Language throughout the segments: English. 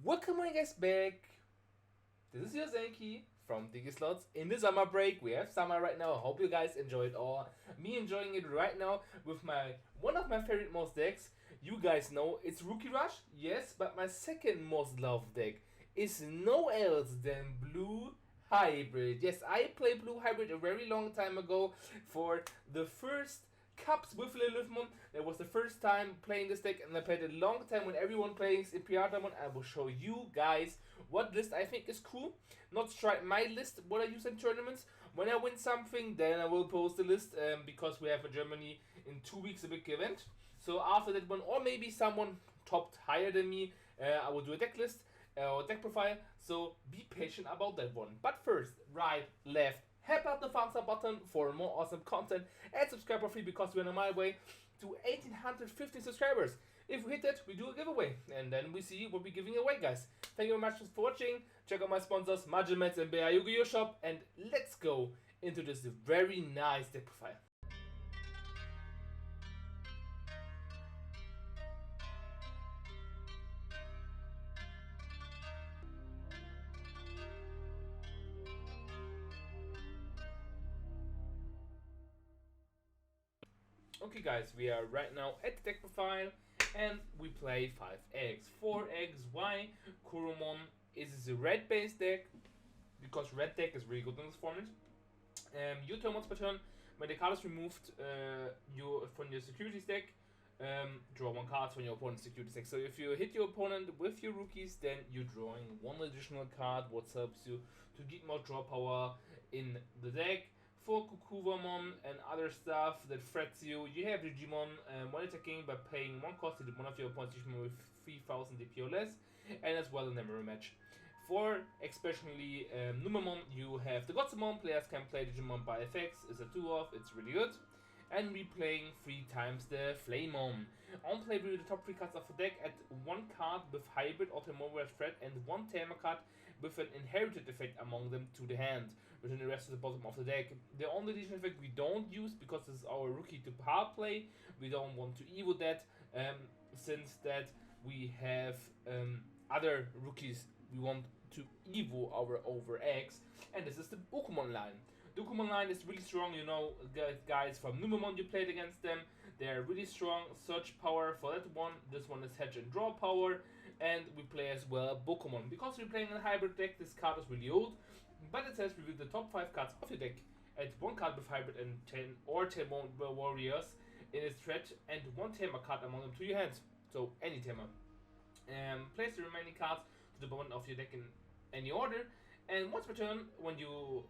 Welcome you guys back. This is your Senki from Digislots. In the summer break, we have summer right now. I hope you guys enjoy it all. Me enjoying it right now with my one of my favorite most decks. You guys know it's Rookie Rush, yes, but my second most loved deck is no else than Blue Hybrid. Yes, I played Blue Hybrid a very long time ago for the first Cups with Lilithmon. That was the first time playing this deck, and I played a long time when everyone plays Imperial Diamond. I will show you guys what list I think is cool. Not strike my list, what I use in tournaments. When I win something, then I will post the list because we have in Germany in 2 weeks a big event. So after that one, or maybe someone topped higher than me, I will do a deck list or deck profile. So be patient about that one. But first, right, left, help out the thumbs up button for more awesome content and subscribe for free because we're on my way to 1850 subscribers. If we hit that, we do a giveaway and then we see what we're giving away, guys. Thank you very much for watching. Check out my sponsors, Majimets and BA Yu-Gi-Oh! Shop, and let's go into this very nice deck profile. Okay guys, we are right now at the deck profile and we play 5 eggs. 4 eggs, why? Kurumon is a red based deck because red deck is really good in this format. You turn once per turn, when the card is removed from your securities deck, draw 1 card from your opponent's securities deck. So if you hit your opponent with your rookies, then you're drawing 1 additional card, what helps you to get more draw power in the deck. For Kukuvamon and other stuff that threats you, you have Digimon when attacking by paying 1 cost to one of your opponent's Digimon with 3000 DP or less, and as well a memory match. For especially Numamon, you have the Godsamon. Players can play Digimon by effects. It's a 2-off, it's really good. And we playing 3 times the Flamemon. On play with the top 3 cards of the deck, add 1 card with Hybrid or Temora threat and 1 Tamer card with an inherited effect among them to the hand, within the rest of the bottom of the deck. The only additional effect we don't use because this is our rookie to power play. We don't want to evo that since that we have other rookies we want to evo our over X, and this is the Pokemon line. Pokemon line is really strong, you know, guys from Numamon you played against them. They're really strong. Search power for that one. This one is hedge and draw power. And we play as well Pokemon. Because we're playing a hybrid deck, this card is really old. But it says reveal the top 5 cards of your deck. Add 1 card with hybrid and 10 or 10 warriors in its threat and 1 Tamer card among them to your hands. So any Tamer. Place the remaining cards to the bottom of your deck in any order. And once per turn, when you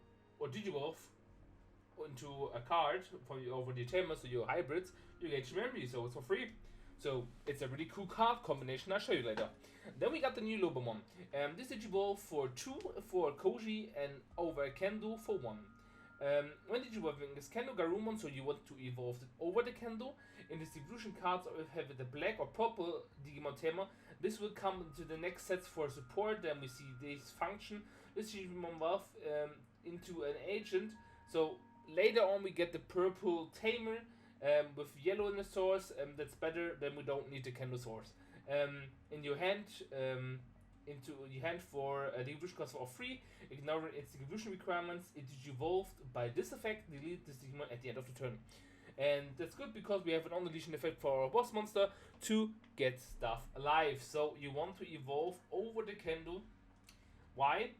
Digivolve into a card from over the Tamers to your hybrids, you get your memory, so it's for free. So it's a really cool card combination, I'll show you later. Then we got the new Lobomon. This Digivolve for 2 for Koji and over Kendo for 1. When Digivolving is Kendo Garumon, so you want to evolve it over the Kendo. In distribution cards, have the black or purple Digimon Tamer. This will come to the next sets for support. Then we see this function. This Digimon Wealth into an agent. So later on we get the purple Tamer with yellow in the source. That's better. Then we don't need the Kendo source. In your hand, into your hand for the evolution cost of 3, ignoring its evolution requirements. It is evolved by this effect. Delete this Digimon at the end of the turn. And that's good because we have an on-deletion effect for our boss monster to get stuff alive. So you want to evolve over the Kendo. Why?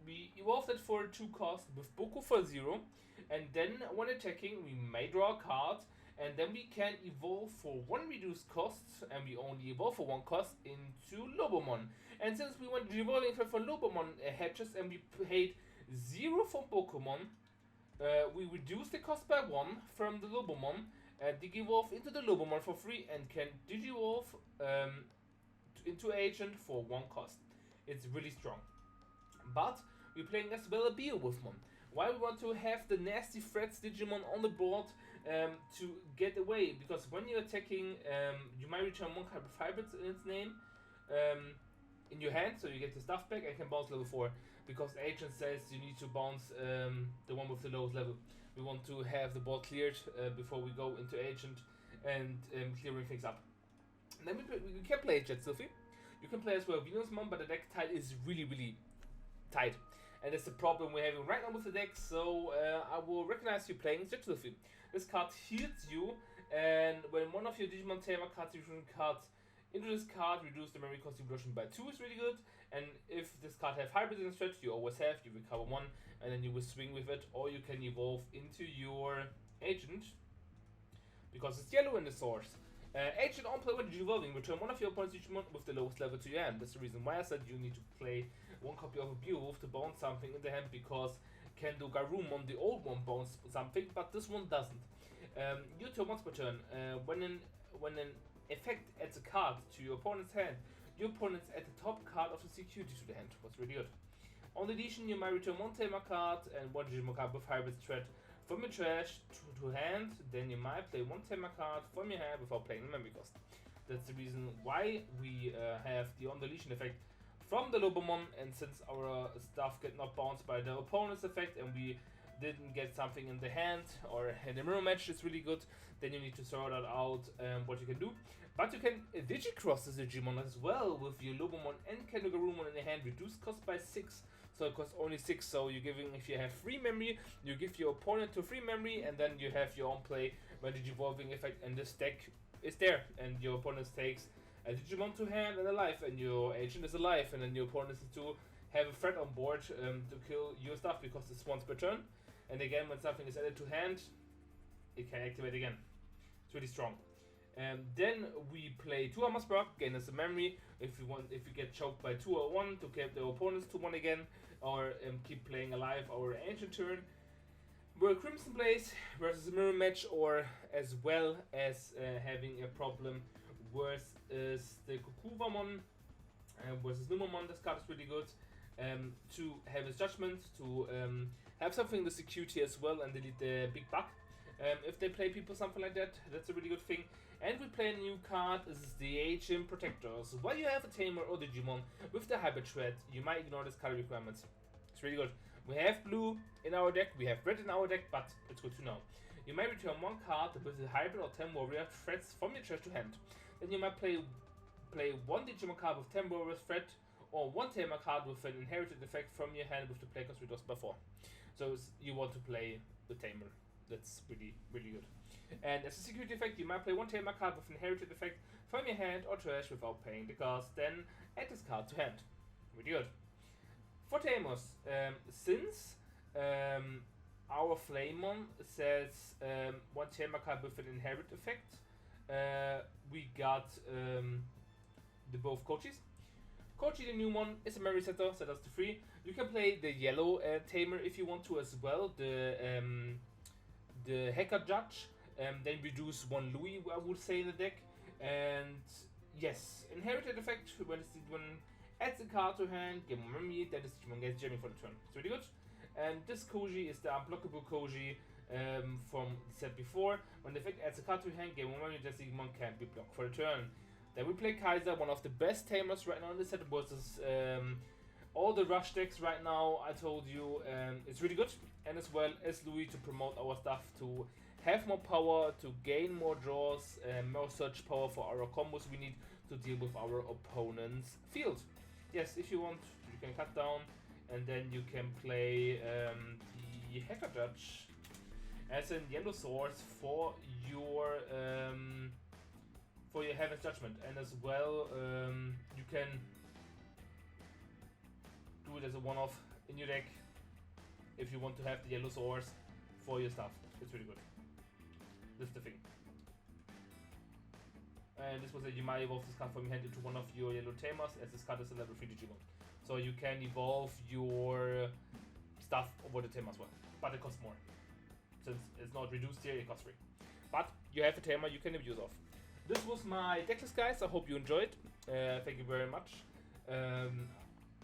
We evolved it for 2 cost with Boku for 0, and then when attacking we may draw a card, and then we can evolve for 1 reduced costs, and we only evolve for 1 cost into Lobomon. And since we went evolving for Lobomon hatches and we paid 0 for Pokemon, we reduce the cost by 1 from the Lobomon, Digivolve into the Lobomon for free, and can Digivolve into Agent for 1 cost. It's really strong. But we're playing as well a Beowulfmon. Why we want to have the nasty threats Digimon on the board to get away? Because when you're attacking, you might return 1 card with hybrids in its name in your hand, so you get the stuff back and can bounce level 4. Because the agent says you need to bounce the one with the lowest level. We want to have the board cleared before we go into agent and clearing things up. And then we can play Jet Sylphie. You can play as well Venusmon, but the deck tile is really tight. And that's the problem we're having right now with the deck, so I will recognize you playing Digifriends. This card heals you, and when one of your Digimon Tamer cards, cards into this card, reduce the memory cost evolution by 2 is really good. And if this card have hybrid in the stretch, you always have, you recover 1, and then you will swing with it, or you can evolve into your agent, because it's yellow in the source. Agent on play when evolving, return one of your opponent's Digimon with the lowest level to your hand. That's the reason why I said you need to play one copy of a Beowulf to bounce something in the hand, because Kendo Garurumon, the old one, bounce something, but this one doesn't. You turn once per turn. When an effect adds a card to your opponent's hand, your opponent's add the top card of the security to the hand. What's really good. On deletion, you might return one Tamer card and one Digimon card with hybrid threat from your trash to hand. Then you might play one Tamer card from your hand without playing the memory cost. That's the reason why we have the on deletion effect from the Lobomon, and since our stuff get not bounced by the opponent's effect and we didn't get something in the hand or in the mirror match, it's really good. Then you need to sort that out what you can do. But you can Digicross this Digimon as well with your Lobomon and Kendo Garurumon in the hand, reduce cost by 6. So it costs only 6, so you're giving, if you have 3 memory, you give your opponent 3 memory, and then you have your own play when Digivolving effect, and this deck is there, and your opponent takes a Digimon to hand and a life, and your agent is alive, and then your opponent needs to have a threat on board to kill your stuff, because it's once per turn. And again, when something is added to hand, it can activate again. It's really strong. Then we play 2 Hammersburg, gain as a memory if you get choked by 2 or 1 to keep the opponents to 1 again, or keep playing alive our ancient turn. Where Crimson plays versus a mirror match, or as well as having a problem versus the Kokuvamon versus Numamon. This card is really good to have his judgment, to have something in the security as well, and delete the big bug. If they play people something like that, that's a really good thing. And we play a new card, this is the Agent Protectors. While you have a Tamer or Digimon with the hybrid threat, you might ignore this color requirements. It's really good. We have blue in our deck, we have red in our deck, but it's good to know. You may return 1 card with a hybrid or 10 warrior threats from your trash to hand. Then you might play 1 Digimon card with 10 warrior threat, or 1 Tamer card with an inherited effect from your hand with the play cost reduced by 4. So you want to play the Tamer. That's really good. And as a security effect, you might play 1 Tamer card with inherited effect from your hand or trash without paying the cost, then add this card to hand. Really good. For Tamers, since our Flamon says 1 Tamer card with an inherit effect, we got the both Kochis. Kochi, the new one, is a memory setter, set us to 3. You can play the yellow Tamer if you want to as well, the Hacker Judge, then reduce 1 Louis, I would say, in the deck. And yes, inherited effect, when adds a card to hand, give 1 memory, then this Digimon gets jamming for the turn. It's really good. And this Koji is the unblockable Koji from the set before. When the effect adds a card to hand, give 1 memory, this Digimon can't be blocked for the turn. Then we play Kaiser, one of the best Tamers right now in the set versus all the rush decks right now. I told you it's really good, and as well as Louis to promote our stuff, to have more power, to gain more draws, more search power for our combos we need to deal with our opponent's field. Yes, if you want, you can cut down, and then you can play the Hacker Judge as a yellow source for your Heaven's Judgment, and as well you can do it as a one-off in your deck if you want to have the yellow source for your stuff. It's really good. This is the thing. And this was that you might evolve this card from your hand into one of your yellow Tamers, as this card is a level 3 Digimon. So you can evolve your stuff over the Tamer as well, but it costs more. Since it's not reduced here, it costs 3. But you have a Tamer you can abuse of. This was my decklist, guys. I hope you enjoyed. Thank you very much.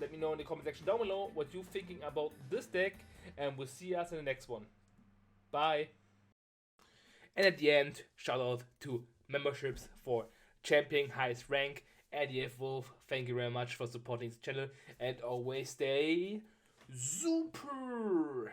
Let me know in the comment section down below what you're thinking about this deck, and we'll see us in the next one. Bye. And at the end, shout out to memberships for Champion Highest Rank, ADF Wolf. Thank you very much for supporting this channel, and always stay super.